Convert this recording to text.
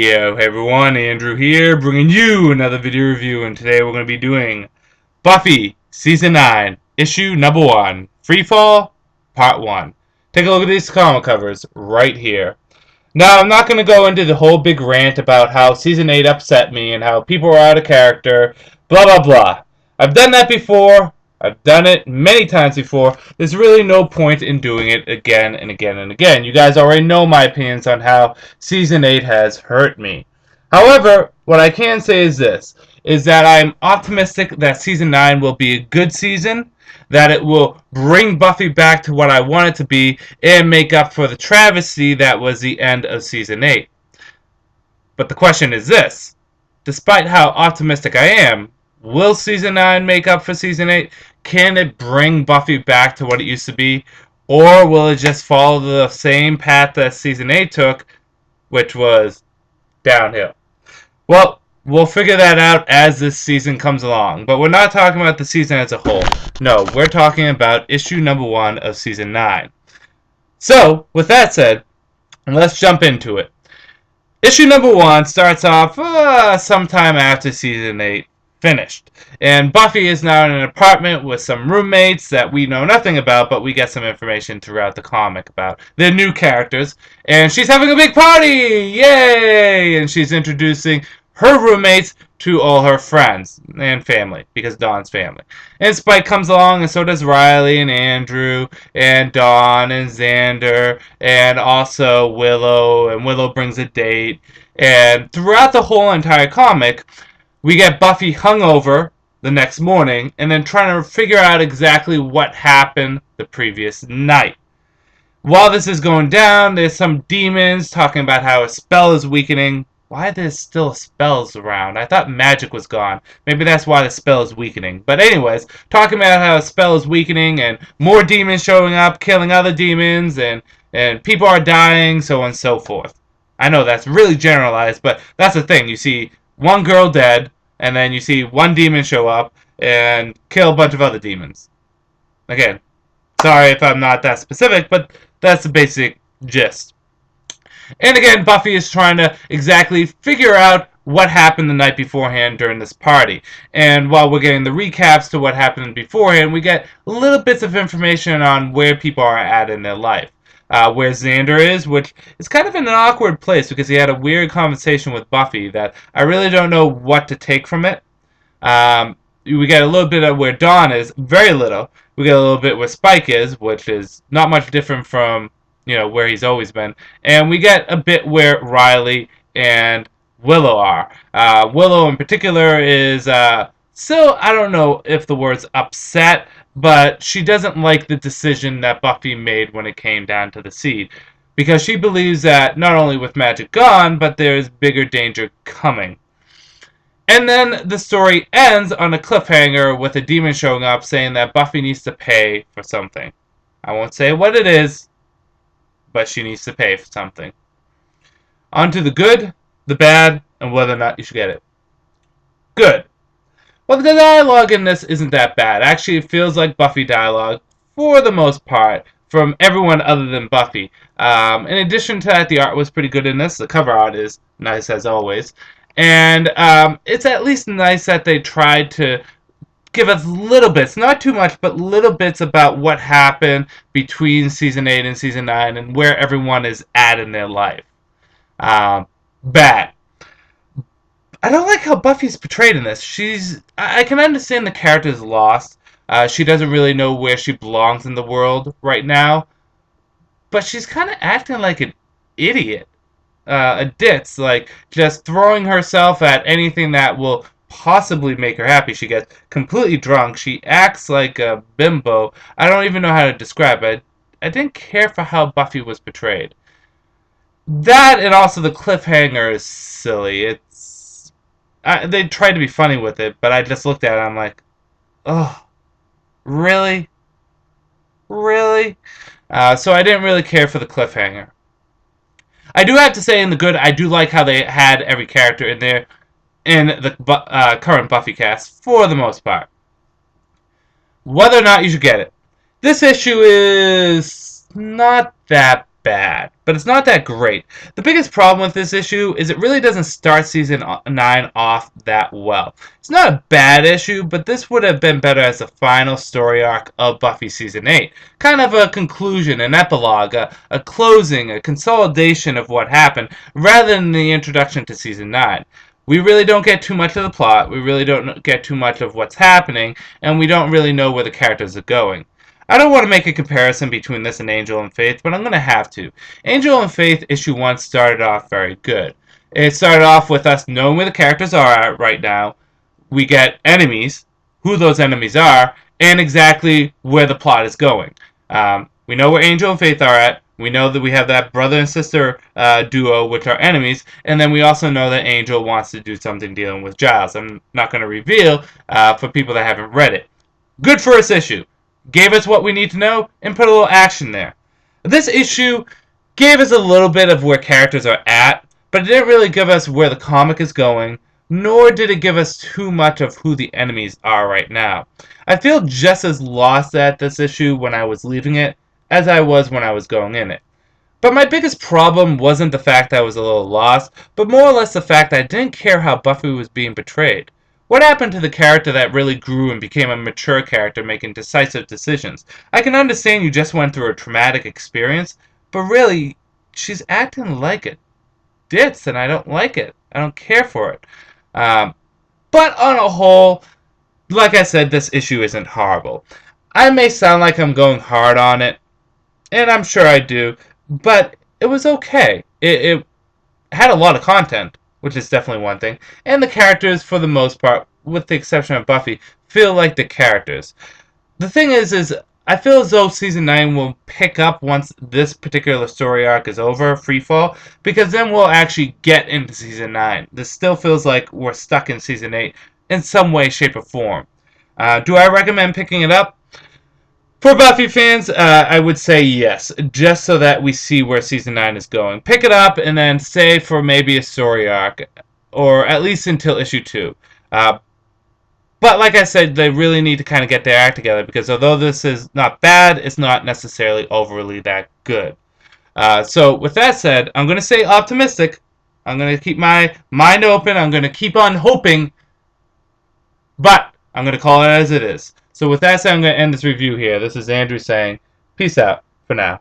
Yo, hey everyone, Andrew here, bringing you another video review, and today we're going to be doing Buffy, Season 9, Issue Number 1, Freefall, Part 1. Take a look at these comic covers right here. Now, I'm not going to go into the whole big rant about how Season 8 upset me and how people are out of character, blah blah blah. I've done that before. I've done it many times before. There's really no point in doing it again and again and again. You guys already know my opinions on how Season 8 has hurt me. However, what I can say is this, is that I'm optimistic that Season 9 will be a good season, that it will bring Buffy back to what I want it to be, and make up for the travesty that was the end of Season 8. But the question is this, despite how optimistic I am, will Season 9 make up for Season 8? Can it bring Buffy back to what it used to be? Or will it just follow the same path that Season 8 took, which was downhill? Well, we'll figure that out as this season comes along. But we're not talking about the season as a whole. No, we're talking about issue number 1 of Season 9. So, with that said, let's jump into it. Issue number 1 starts off sometime after Season 8 finished. And Buffy is now in an apartment with some roommates that we know nothing about, but we get some information throughout the comic about their new characters. And she's having a big party! Yay! And she's introducing her roommates to all her friends and family, because Dawn's family. And Spike comes along, and so does Riley and Andrew and Dawn and Xander and also Willow, and Willow brings a date. And throughout the whole entire comic, we get Buffy hungover the next morning and then trying to figure out exactly what happened the previous night. While this is going down, there's some demons talking about how a spell is weakening. Why there's still spells around? I thought magic was gone. Maybe that's why the spell is weakening. But anyways, talking about how a spell is weakening and more demons showing up, killing other demons, and people are dying, so on and so forth. I know that's really generalized, but that's the thing. You see one girl dead, and then you see one demon show up and kill a bunch of other demons. Again, sorry if I'm not that specific, but that's the basic gist. And again, Buffy is trying to exactly figure out what happened the night beforehand during this party. And while we're getting the recaps to what happened beforehand, we get little bits of information on where people are at in their life. Where Xander is, which is kind of in an awkward place because he had a weird conversation with Buffy that I really don't know what to take from it. We get a little bit of where Dawn is, very little. We get a little bit where Spike is, which is not much different from, where he's always been. And we get a bit where Riley and Willow are. Willow in particular is still, I don't know if the word's upset, but she doesn't like the decision that Buffy made when it came down to the seed. Because she believes that not only with magic gone, but there's bigger danger coming. And then the story ends on a cliffhanger with a demon showing up saying that Buffy needs to pay for something. I won't say what it is, but she needs to pay for something. On to the good, the bad, and whether or not you should get it. Good. Well, the dialogue in this isn't that bad. Actually, it feels like Buffy dialogue for the most part from everyone other than Buffy. In addition to that, the art was pretty good in this. The cover art is nice as always. And it's at least nice that they tried to give us little bits, not too much, but little bits about what happened between Season 8 and Season 9 and where everyone is at in their life. Bad. I don't like how Buffy's portrayed in this. I can understand the character's lost. She doesn't really know where she belongs in the world right now. But she's kind of acting like an idiot. A ditz. Like, just throwing herself at anything that will possibly make her happy. She gets completely drunk. She acts like a bimbo. I don't even know how to describe it. I didn't care for how Buffy was portrayed. That and also the cliffhanger is silly. They tried to be funny with it, but I just looked at it and I'm like, oh, really? Really? So I didn't really care for the cliffhanger. I do have to say in the good, I do like how they had every character in there in the current Buffy cast, for the most part. Whether or not you should get it. This issue is not that bad, but it's not that great. The biggest problem with this issue is it really doesn't start season 9 off that well. It's not a bad issue, but this would have been better as the final story arc of Buffy season 8. Kind of a conclusion, an epilogue, a closing, a consolidation of what happened, rather than the introduction to season 9. We really don't get too much of the plot, we really don't get too much of what's happening, and we don't really know where the characters are going. I don't want to make a comparison between this and Angel and Faith, but I'm going to have to. Angel and Faith issue 1 started off very good. It started off with us knowing where the characters are at right now. We get enemies, who those enemies are, and exactly where the plot is going. We know where Angel and Faith are at. We know that we have that brother and sister duo, which are enemies, and then we also know that Angel wants to do something dealing with Giles. I'm not going to reveal for people that haven't read it. Good first issue. Gave us what we need to know and put a little action there. This issue gave us a little bit of where characters are at, but it didn't really give us where the comic is going, nor did it give us too much of who the enemies are right now. I feel just as lost at this issue when I was leaving it as I was when I was going in it. But my biggest problem wasn't the fact that I was a little lost, but more or less the fact that I didn't care how Buffy was being portrayed. What happened to the character that really grew and became a mature character making decisive decisions? I can understand you just went through a traumatic experience, but really, she's acting like a ditz, and I don't like it. I don't care for it. But on a whole, like I said, this issue isn't horrible. I may sound like I'm going hard on it, and I'm sure I do, but it was okay. It had a lot of content, which is definitely one thing, and the characters, for the most part, with the exception of Buffy, feel like the characters. The thing is I feel as though Season 9 will pick up once this particular story arc is over, Freefall, because then we'll actually get into Season 9. This still feels like we're stuck in Season 8 in some way, shape, or form. Do I recommend picking it up? For Buffy fans, I would say yes, just so that we see where Season 9 is going. Pick it up and then stay for maybe a story arc, or at least until issue 2. But like I said, they really need to kind of get their act together, because although this is not bad, it's not necessarily overly that good. So with that said, I'm going to stay optimistic. I'm going to keep my mind open. I'm going to keep on hoping, but I'm going to call it as it is. So with that said, I'm going to end this review here. This is Andrew saying, peace out for now.